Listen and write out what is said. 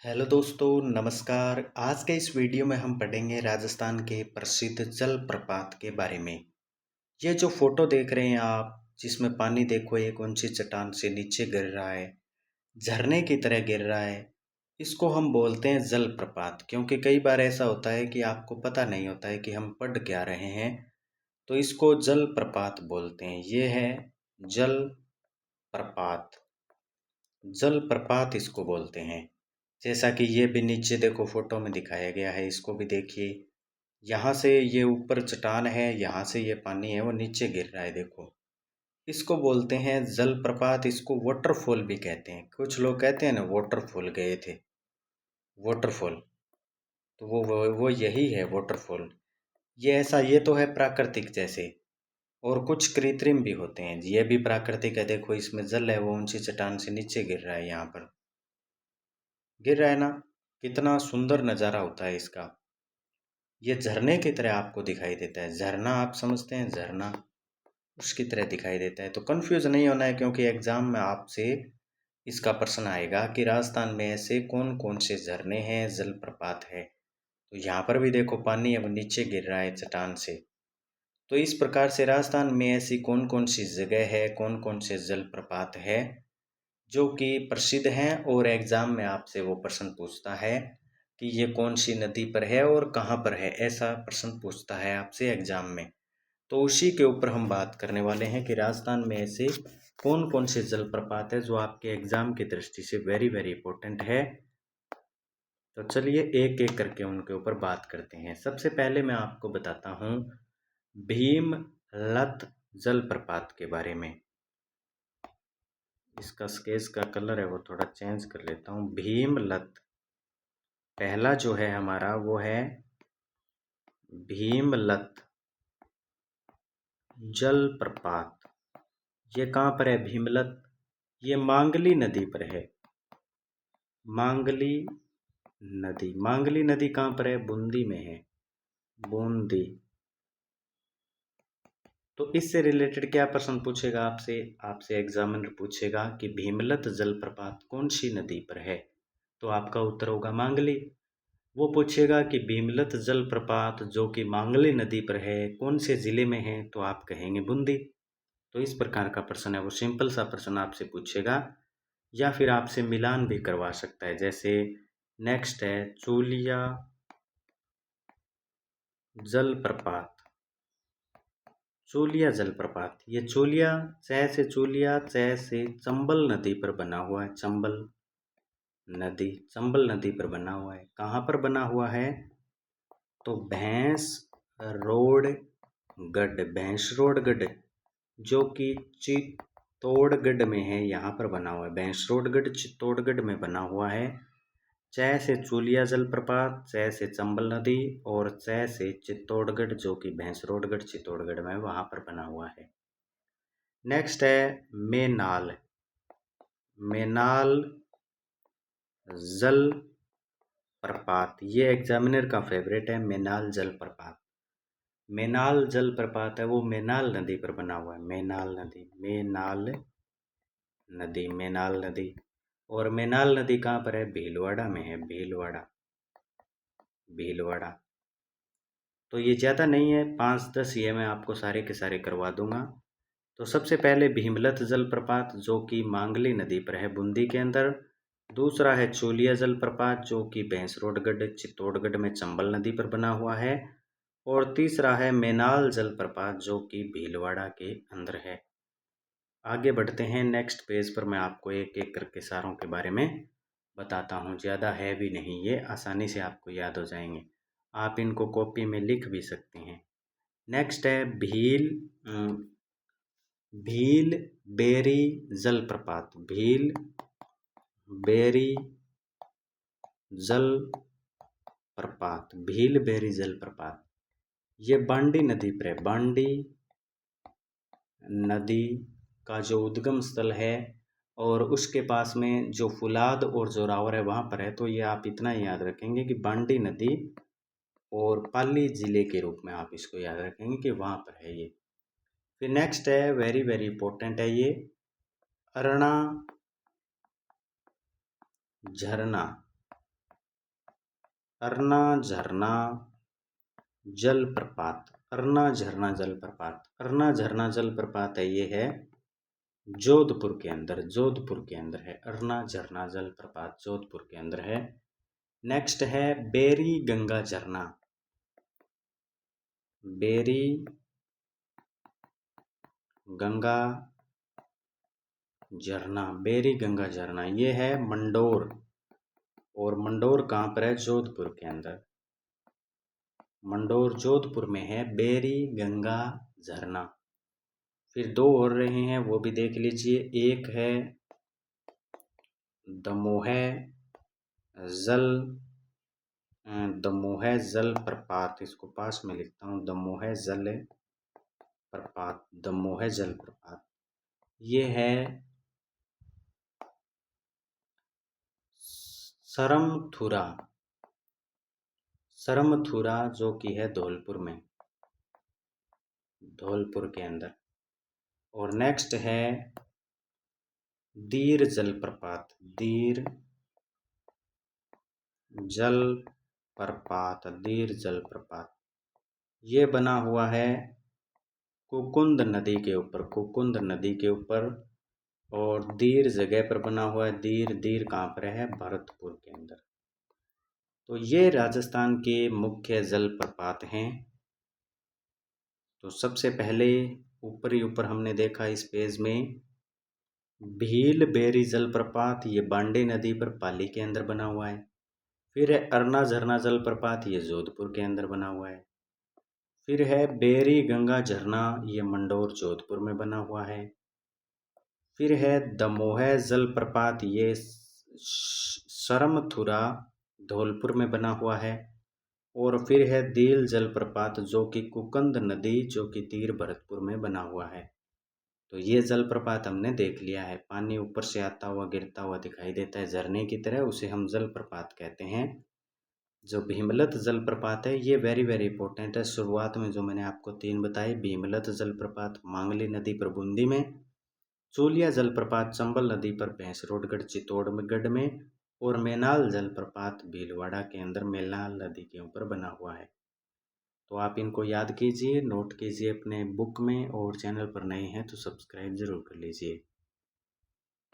Hello दोस्तों, नमस्कार। आज के इस वीडियो में हम पढ़ेंगे राजस्थान के प्रसिद्ध जलप्रपात के बारे में। ये जो फोटो देख रहे हैं आप, जिसमें पानी देखो एक ऊंची चट्टान से नीचे गिर रहा है, झरने की तरह गिर रहा है। इसको हम बोलते हैं जलप्रपात, क्योंकि कई बार ऐसा होता है कि आपको पता नहीं होता है कि हम पढ़ क्या रहे हैं, तो इसको जलप्रपात बोलते हैं। ये है जलप्रपात। जलप्रपात इसको बोलते हैं। जैसा कि ये भी नीचे देखो फोटो में दिखाया गया है, इसको भी देखिए। यहाँ से ये ऊपर चट्टान है, यहाँ से ये पानी है वो नीचे गिर रहा है, देखो। इसको बोलते हैं जलप्रपात। इसको वाटरफॉल भी कहते हैं। कुछ लोग कहते हैं ना वाटरफॉल गए थे, वाटरफॉल। तो वो यही है वाटरफॉल। ये ऐसा, ये तो है प्राकृतिक जैसे, और कुछ कृत्रिम भी होते हैं। ये भी प्राकृतिक है, देखो इसमें जल है, वो ऊंची चट्टान से नीचे गिर रहा है, यहाँ पर गिर रहा है ना। कितना सुंदर नज़ारा होता है इसका। ये झरने की तरह आपको दिखाई देता है। झरना आप समझते हैं, झरना उसकी तरह दिखाई देता है। तो कंफ्यूज नहीं होना है, क्योंकि एग्जाम में आपसे इसका प्रश्न आएगा कि राजस्थान में ऐसे कौन कौन से झरने हैं, जलप्रपात है। तो यहाँ पर भी देखो पानी अब नीचे गिर रहा है चट्टान से। तो इस प्रकार से राजस्थान में ऐसी कौन कौन सी जगह है, कौन कौन से जलप्रपात है जो कि प्रसिद्ध हैं, और एग्जाम में आपसे वो प्रश्न पूछता है कि ये कौन सी नदी पर है और कहाँ पर है। ऐसा प्रश्न पूछता है आपसे एग्जाम में। तो उसी के ऊपर हम बात करने वाले हैं कि राजस्थान में ऐसे कौन कौन से जलप्रपात है जो आपके एग्जाम की दृष्टि से वेरी वेरी इंपॉर्टेंट है। तो चलिए एक एक करके उनके ऊपर बात करते हैं। सबसे पहले मैं आपको बताता हूँ भीमलत जलप्रपात के बारे में। इसका स्केच का कलर है वो थोड़ा चेंज कर लेता हूँ। भीमलत पहला जो है हमारा वो है भीमलत जलप्रपात। ये कहाँ पर है भीमलत? ये मांगली नदी पर है। मांगली नदी, मांगली नदी कहाँ पर है? बूंदी में है, बूंदी। तो इससे रिलेटेड क्या प्रश्न पूछेगा आपसे? आपसे एग्जामिनर पूछेगा कि भीमलत जलप्रपात कौन सी नदी पर है, तो आपका उत्तर होगा मांगली। वो पूछेगा कि भीमलत जलप्रपात जो कि मांगली नदी पर है कौन से जिले में है, तो आप कहेंगे बूंदी। तो इस प्रकार का प्रश्न है, वो सिंपल सा प्रश्न आपसे पूछेगा, या फिर आपसे मिलान भी करवा सकता है। जैसे नेक्स्ट है चूलिया जलप्रपात। चूलिया जलप्रपात, ये चूलिया, च से चूलिया, च से चंबल नदी पर बना हुआ है। चंबल नदी, चंबल नदी पर बना हुआ है। कहाँ पर बना हुआ है? तो भैंस रोड गढ़, भैंसरोडगढ़ जो कि चित्तौड़गढ़ में है, यहाँ पर बना हुआ है। भैंसरोडगढ़ चित्तौड़गढ़ में बना हुआ है। च से चूलिया जलप्रपात, च से चंबल नदी, और च से चित्तौड़गढ़ जो कि भैंसरोडगढ़ चित्तौड़गढ़ में वहाँ पर बना हुआ है। नेक्स्ट है मेनाल। मेनाल जल प्रपात, ये एग्जामिनर का फेवरेट है। मेनाल जलप्रपात, मेनाल जलप्रपात है वो मेनाल नदी पर बना हुआ है। मेनाल नदी, मेनाल नदी, मेनाल नदी। और मेनाल नदी कहाँ पर है? भीलवाड़ा में है, भीलवाड़ा, भीलवाड़ा। तो ये ज़्यादा नहीं है, 5-10 ये मैं आपको सारे के सारे करवा दूंगा। तो सबसे पहले भीमलत जलप्रपात जो कि मांगली नदी पर है, बूंदी के अंदर। दूसरा है चूलिया जलप्रपात जो कि भैंसरोडगढ़ चित्तौड़गढ़ में चंबल नदी पर बना हुआ है। और तीसरा है मेनाल जलप्रपात जो कि भीलवाड़ा के अंदर है। आगे बढ़ते हैं, नेक्स्ट पेज पर मैं आपको एक एक करके सारों के बारे में बताता हूँ। ज़्यादा है भी नहीं, ये आसानी से आपको याद हो जाएंगे। आप इनको कॉपी में लिख भी सकते हैं। नेक्स्ट है भील बेरी जलप्रपात। भील बेरी जलप्रपात, भील बेरी जलप्रपात। ये बांडी नदी पर है। बांडी नदी का जो उद्गम स्थल है, और उसके पास में जो फुलाद और जोरावर है वहाँ पर है। तो ये आप इतना ही याद रखेंगे कि बांडी नदी और पाली जिले के रूप में आप इसको याद रखेंगे कि वहाँ पर है ये। फिर नेक्स्ट है वेरी वेरी इंपॉर्टेंट है ये अरना झरना। अरना झरना जलप्रपात। अरना झरना जलप्रपात, अरना झरना जलप्रपात है, ये है जोधपुर के अंदर, जोधपुर के अंदर है अरना झरना जलप्रपात, जोधपुर के अंदर है। नेक्स्ट है बेरी गंगा झरना, बेरी गंगा झरना, बेरी गंगा झरना, ये है मंडोर, और मंडोर कहाँ पर है? जोधपुर के अंदर, मंडोर जोधपुर में है बेरी गंगा झरना। फिर दो और रहे हैं, वो भी देख लीजिए। एक है दमोह जल, दमोह जल प्रपात, इसको पास में लिखता हूँ, दमोह जल प्रपात, दमोह जल प्रपात, ये है सरमथुरा, सरमथुरा जो कि है धौलपुर में, धौलपुर के अंदर। और नेक्स्ट है दीर जलप्रपात, दीर जलप्रपात, दीर जलप्रपात, ये बना हुआ है कुकुंद नदी के ऊपर, कुकुंद नदी के ऊपर, और दीर जगह पर बना हुआ है। दीर, दीर कहाँ पर है? भरतपुर के अंदर। तो ये राजस्थान के मुख्य जलप्रपात हैं। तो सबसे पहले ऊपर हमने देखा इस पेज में भील बेरी जलप्रपात, ये बांडे नदी पर पाली के अंदर बना हुआ है। फिर है अरना झरना जलप्रपात, ये जोधपुर के अंदर बना हुआ है। फिर है बेरी गंगा झरना, ये मंडोर जोधपुर में बना हुआ है। फिर है दमोह जलप्रपात, ये सरमथुरा धौलपुर में बना हुआ है। और फिर है दील जलप्रपात जो कि कुकंद नदी जो कि तीर भरतपुर में बना हुआ है। तो ये जलप्रपात हमने देख लिया है। पानी ऊपर से आता हुआ गिरता हुआ दिखाई देता है झरने की तरह, उसे हम जलप्रपात कहते हैं। जो भीमलत जलप्रपात है ये वेरी वेरी इंपॉर्टेंट है। शुरुआत में जो मैंने आपको तीन बताए, भीमलत जलप्रपात मांगली नदी पर बूंदी में, चूलिया जलप्रपात चंबल नदी पर भैंसरोडगढ़ चित्तौड़गढ़ में, और मेनाल जलप्रपात भीलवाड़ा के अंदर मेनाल नदी के ऊपर बना हुआ है। तो आप इनको याद कीजिए, नोट कीजिए अपने बुक में, और चैनल पर नए हैं तो सब्सक्राइब जरूर कर लीजिए।